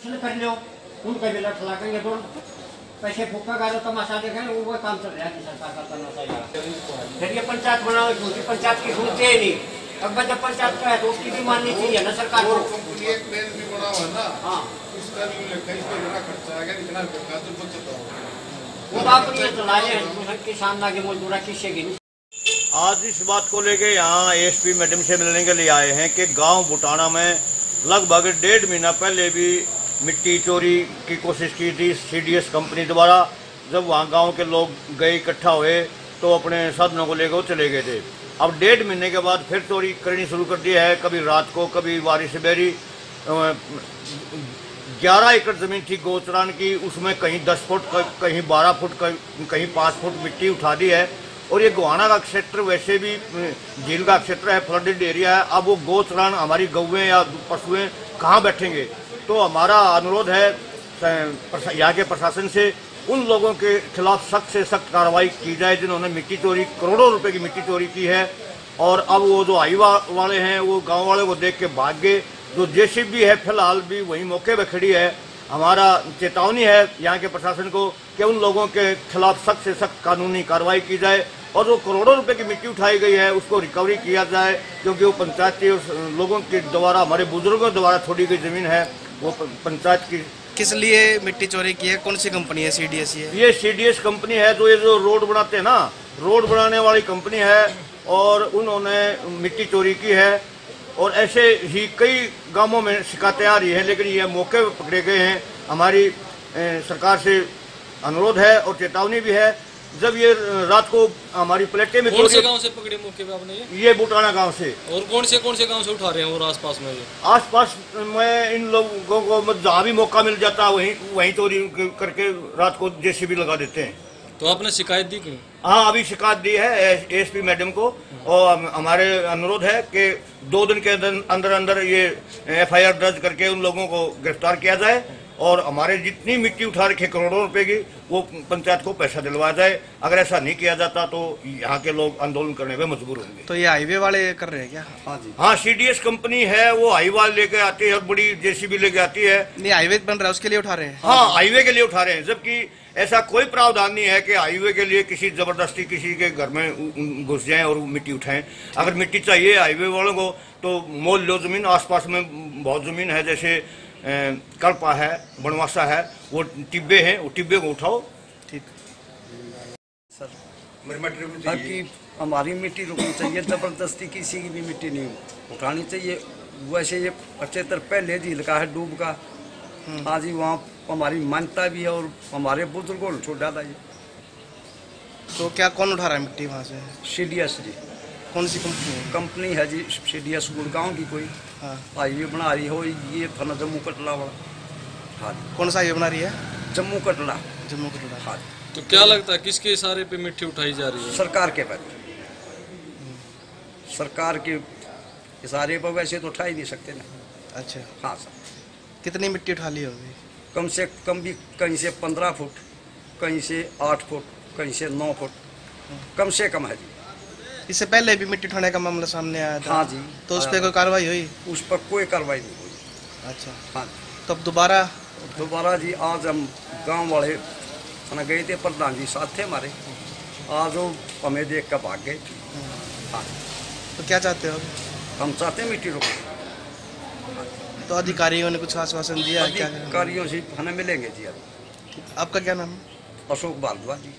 कर लो, उनका भी लट लगाएंगे तो पैसे फूका का तमाशा देखेंगे, वो काम चल रहा है सरकार का तमाशा। फिर ये पंचायत बनाओ, क्योंकि पंचायत की सुनते ही नहीं। अब जब पंचायत का है तो उसकी भी माननी चाहिए ना सरकार को। कंपनी एक प्लान भी बना हुआ ना, हाँ इसका भी इसका बड़ा खर्चा आ गया, इतना तो बचता हो वो आप ये चलाए किसान ना के मजदूरा किससे गिनी। आज इस बात को लेके यहाँ एसपी मैडम से मिलने के लिए आए हैं कि गांव बुटाना में लगभग 1.5 महीना पहले भी मिट्टी चोरी की कोशिश की थी सीडीएस कंपनी द्वारा। जब वहाँ गांव के लोग गए इकट्ठा हुए तो अपने साधनों को लेकर चले गए थे। अब 1.5 महीने के बाद फिर चोरी करनी शुरू कर दी है, कभी रात को कभी बारिश बेरी। 11 एकड़ ज़मीन थी गोचरान की, उसमें कहीं 10 फुट कहीं 12 फुट कहीं 5 फुट मिट्टी उठा दी है। और ये गोहाना का क्षेत्र वैसे भी झील का क्षेत्र है, फ्लडेड एरिया है। अब वो गोचरान हमारी गौएं या पशुएं कहाँ बैठेंगे? तो हमारा अनुरोध है यहाँ के प्रशासन से, उन लोगों के खिलाफ सख्त से सख्त कार्रवाई की जाए जिन्होंने मिट्टी चोरी, करोड़ों रुपए की मिट्टी चोरी की है। और अब वो जो हाईवा वाले हैं वो गांव वाले को देख के भाग गए। जो जेसीबी है फिलहाल भी वहीं मौके पर खड़ी है। हमारा चेतावनी है यहाँ के प्रशासन को कि उन लोगों के खिलाफ सख्त से सख्त कानूनी कार्रवाई की जाए और जो करोड़ों रुपए की मिट्टी उठाई गई है उसको रिकवरी किया जाए, क्योंकि वो पंचायती लोगों के द्वारा, हमारे बुजुर्गों द्वारा छोड़ी गई जमीन है, वो पंचायत की। किस लिए मिट्टी चोरी की है? कौन सी कंपनी है? सीडीएस है? ये सीडीएस कंपनी है, जो ये जो रोड बनाते हैं ना, रोड बनाने वाली कंपनी है। और उन्होंने मिट्टी चोरी की है और ऐसे ही कई गांवों में शिकायतें आ रही है, लेकिन ये मौके पर पकड़े गए हैं। हमारी सरकार से अनुरोध है और चेतावनी भी है। जब ये रात को हमारी प्लेटें में, कौन से गांव से पकड़े मौके पे आपने? ये बुटाना गांव से। और कौन से गांव से उठा रहे हैं और आसपास में? आसपास में इन लोगों को जहाँ भी मौका मिल जाता है वहीं चोरी करके रात को जेसीबी लगा देते हैं। तो आपने शिकायत दी क्यों? हाँ, अभी शिकायत दी है एसपी मैडम को और हमारे अनुरोध है कि 2 दिन के अंदर अंदर ये एफआईआर दर्ज करके उन लोगों को गिरफ्तार किया जाए और हमारे जितनी मिट्टी उठा रखी करोड़ों रुपए की वो पंचायत को पैसा दिलवाया जाए। अगर ऐसा नहीं किया जाता तो यहाँ के लोग आंदोलन करने में मजबूर होंगे। तो ये हाईवे वाले कर रहे हैं क्या? हाँ जी, हाँ, सीडीएस कंपनी है, वो हाईवा लेके आती है और बड़ी जेसीबी लेके आती है। नहीं, हाईवे बन रहा है उसके लिए उठा रहे हैं? हाँ, हाईवे के लिए उठा रहे हैं, जबकि ऐसा कोई प्रावधान नहीं है कि हाईवे के लिए किसी जबरदस्ती किसी के घर में घुस जाएं और मिट्टी उठाएं। अगर मिट्टी चाहिए हाईवे वालों को तो मोल लो जमीन। आसपास में बहुत जमीन है, जैसे कल्पा है, बनवासा है, वो टिब्बे हैं, वो टिब्बे को उठाओ। ठीक सर, बाकी हमारी मिट्टी रुकनी चाहिए, जबरदस्ती किसी की भी मिट्टी नहीं उठानी चाहिए। वैसे ये 75 पहले झील का है, डूब का। हाँ जी, वहाँ हमारी मान्यता भी है और हमारे बुजुर्गों ने छोड़ डाला ये। तो क्या कौन उठा रहा है मिट्टी वहाँ से? सीडीएस जी। कौन सी कंपनी है? कंपनी है जी सीडीएस, गुड़गांव की कोई। हाँ, हाईवे बना रही हो, ये थाना जम्मू कटरा वाला। हाँ जी। कौन सा हाईवे बना रही है? जम्मू कटरा। जम्मू कटरा। हाँ। तो क्या लगता है किसके इशारे पे मिट्टी उठाई जा रही है? सरकार के पर। सरकार के इशारे पर वैसे तो उठा ही नहीं सकते ना। अच्छा, हाँ सर। कितनी मिट्टी उठा ली होगी? कम से कम भी कहीं से 15 फुट, कहीं से 8 फुट, कहीं से 9 फुट, कम से कम है जी। इससे पहले भी मिट्टी उठाने का मामला सामने आया था? हाँ जी। तो उस पर कोई कार्रवाई हुई? उस पर कोई कार्रवाई नहीं हुई। अच्छा, हाँ। तो अब दोबारा जी आज हम गांव वाले खाना गए थे, प्रधान जी साथ थे हमारे। आज वो हमें देख कर भाग गए। हाँ। तो क्या चाहते हो? हम चाहते हैं मिट्टी रोको। तो अधिकारियों ने कुछ आश्वासन दिया? अधिकारियों से हमें मिलेंगे जी। अब आपका क्या नाम है? अशोक भारद्वाज जी।